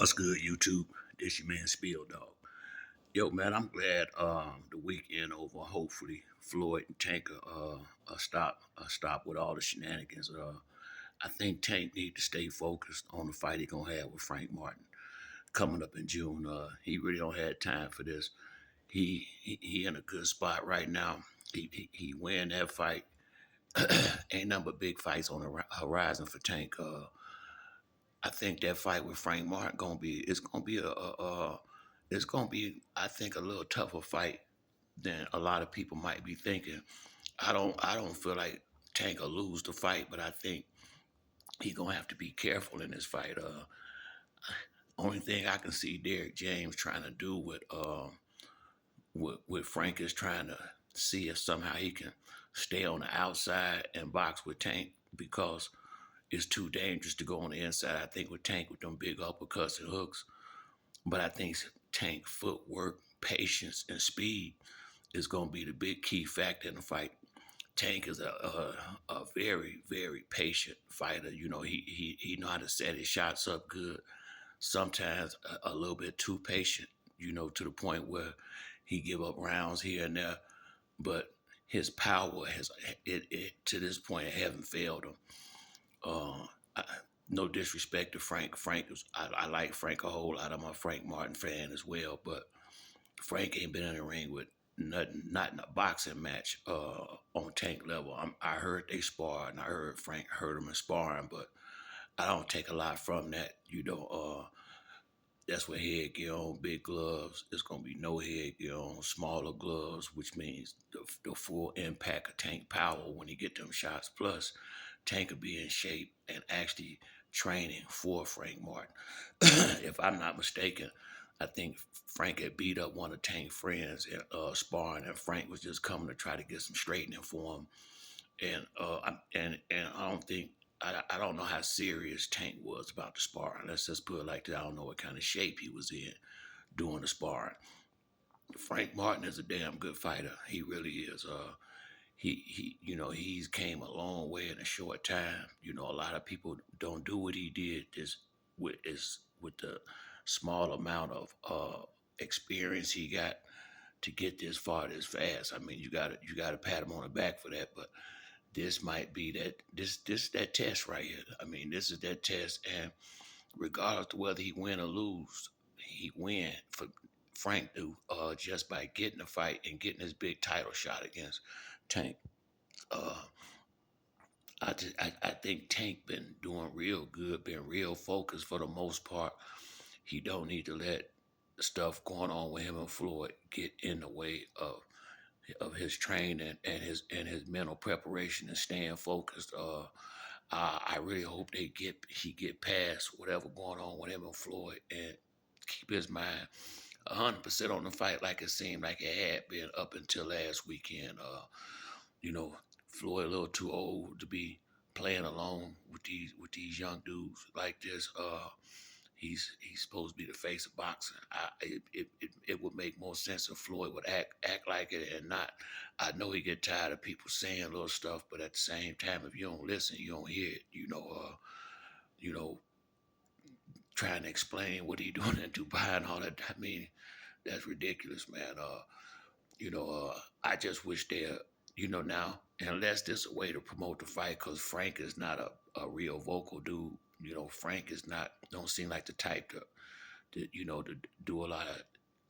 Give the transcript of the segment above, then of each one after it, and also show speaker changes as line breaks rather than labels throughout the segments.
What's good, YouTube? This your man Spill Dog. Yo, man, I'm glad the weekend over. Hopefully, Floyd and Tank stop with all the shenanigans. I think Tank need to stay focused on the fight he gonna have with Frank Martin coming up in June. He really don't have time for this. He in a good spot right now. He win that fight. Ain't nothing but big fights on the horizon for Tank. I think that fight with Frank Martin it's gonna be I think a little tougher fight than a lot of people might be thinking. I don't feel like Tank will lose the fight, but I think he gonna have to be careful in this fight. Only thing I can see Derek James trying to do with Frank is trying to see if somehow he can stay on the outside and box with Tank because it's too dangerous to go on the inside. I think with Tank with them big uppercuts and hooks, but I think Tank footwork, patience, and speed is going to be the big key factor in the fight. Tank is a very very patient fighter. You know he know how to set his shots up good. Sometimes a little bit too patient. You know to the point where he give up rounds here and there, but his power has it to this point haven't failed him. Uh, I, no disrespect to Frank. I like Frank a whole lot. I'm a Frank Martin fan as well, but Frank ain't been in the ring with nothing, not in a boxing match on Tank level. I heard they spar, and I heard Frank heard him in sparring, but I don't take a lot from that. That's what headgear on, big gloves. It's gonna be no headgear on, smaller gloves, which means the full impact of Tank power when he get them shots. Plus, Tank will be in shape and actually training for Frank Martin. If I'm not mistaken, I think Frank had beat up one of Tank's friends in sparring, and Frank was just coming to try to get some straightening for him. And I don't think I don't know how serious Tank was about the sparring. Let's just put it like that. I don't know what kind of shape he was in doing the sparring. Frank Martin is a damn good fighter. He really is. He's came a long way in a short time. You know, a lot of people don't do what he did with the small amount of experience he got to get this far this fast. I mean, you gotta pat him on the back for that. But this might be this that test right here. I mean, this is that test, and regardless of whether he win or lose, he win for Frank do just by getting the fight and getting his big title shot against Tank. Uh, I think Tank been doing real good, been real focused for the most part. He don't need to let the stuff going on with him and Floyd get in the way of his training and his mental preparation and staying focused. I really hope he get past whatever going on with him and Floyd and keep his mind 100% on the fight like it seemed like it had been up until last weekend. You know, Floyd a little too old to be playing along with these young dudes like this. He's supposed to be the face of boxing. It would make more sense if Floyd would act like it and not. I know he get tired of people saying little stuff, but at the same time, if you don't listen, you don't hear it. You know, trying to explain what he doing in Dubai and all that. I mean, that's ridiculous, man. I just wish now, unless there's a way to promote the fight, because Frank is not a real vocal dude. You know, Frank is not, don't seem like the type to do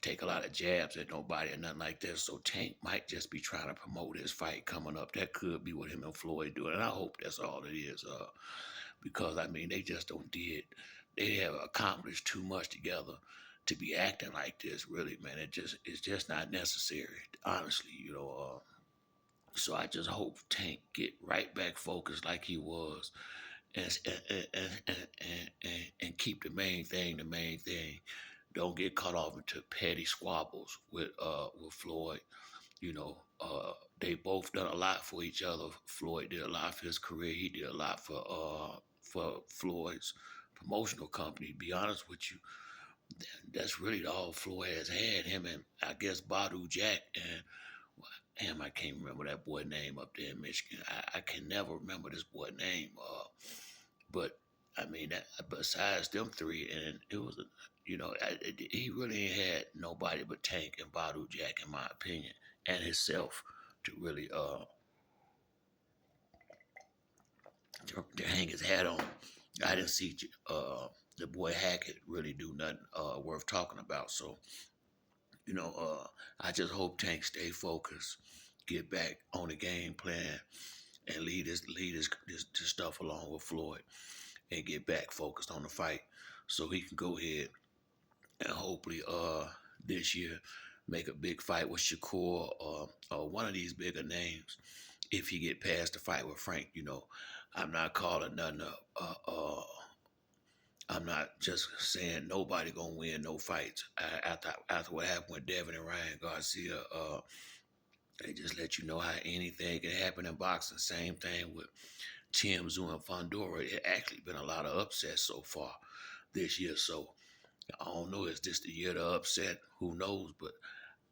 take a lot of jabs at nobody or nothing like that. So Tank might just be trying to promote his fight coming up. That could be what him and Floyd doing. And I hope that's all it is. Because I mean, they have accomplished too much together to be acting like this, really, man. It's just not necessary, honestly, so I just hope Tank get right back focused like he was, and keep the main thing the main thing. Don't get caught off into petty squabbles with Floyd. They both done a lot for each other. Floyd did a lot for his career. He did a lot for Floyd's promotional company. To be honest with you, that's really all Floyd has had. Him and I guess Badu Jack and damn, I can't remember that boy name up there in Michigan. I can never remember this boy name. But I mean, that besides them three, and He really ain't had nobody but Tank and Badu Jack, in my opinion, and himself to really to hang his hat on. I didn't see the boy Hackett really do nothing worth talking about. So I just hope Tank stay focused, get back on the game plan, and lead his stuff along with Floyd, and get back focused on the fight, so he can go ahead and hopefully this year make a big fight with Shakur or one of these bigger names. If he get past the fight with Frank, I'm not calling nothing up. I'm not just saying nobody gonna win no fights. After what happened with Devin and Ryan Garcia, they just let you know how anything can happen in boxing. Same thing with Tim Tszyu and Fondora. It actually been a lot of upsets so far this year. So I don't know. Is this the year to upset? Who knows? But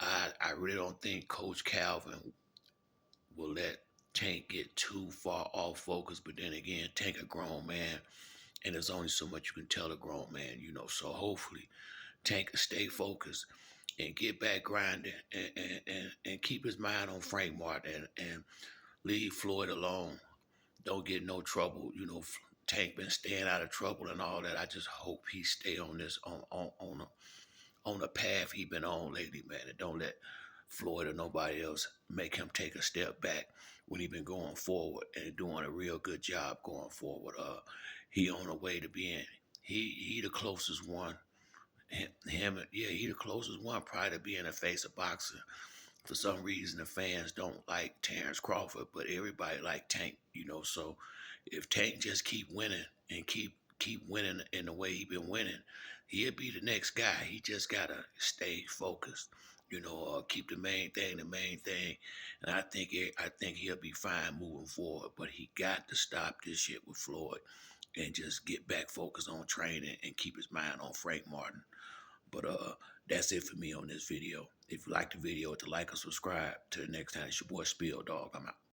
I really don't think Coach Calvin will let Tank get too far off focus. But then again, Tank a grown man, and there's only so much you can tell a grown man, So hopefully, Tank will stay focused and get back grinding, and keep his mind on Frank Martin, and leave Floyd alone. Don't get no trouble. Tank been staying out of trouble and all that. I just hope he stay on this on the path he been on lately, man, and don't let Floyd or nobody else make him take a step back when he been going forward and doing a real good job going forward. He on the way to being he the closest one. He the closest one probably to being a face of boxing. For some reason, the fans don't like Terrence Crawford, but everybody like Tank. So if Tank just keep winning and keep winning in the way he been winning, he'll be the next guy. He just gotta stay focused. Keep the main thing, and I think he'll be fine moving forward. But he got to stop this shit with Floyd and just get back focused on training and keep his mind on Frank Martin. But that's it for me on this video. If you like the video, to like or subscribe. Till the next time, it's your boy Spill Dog. I'm out.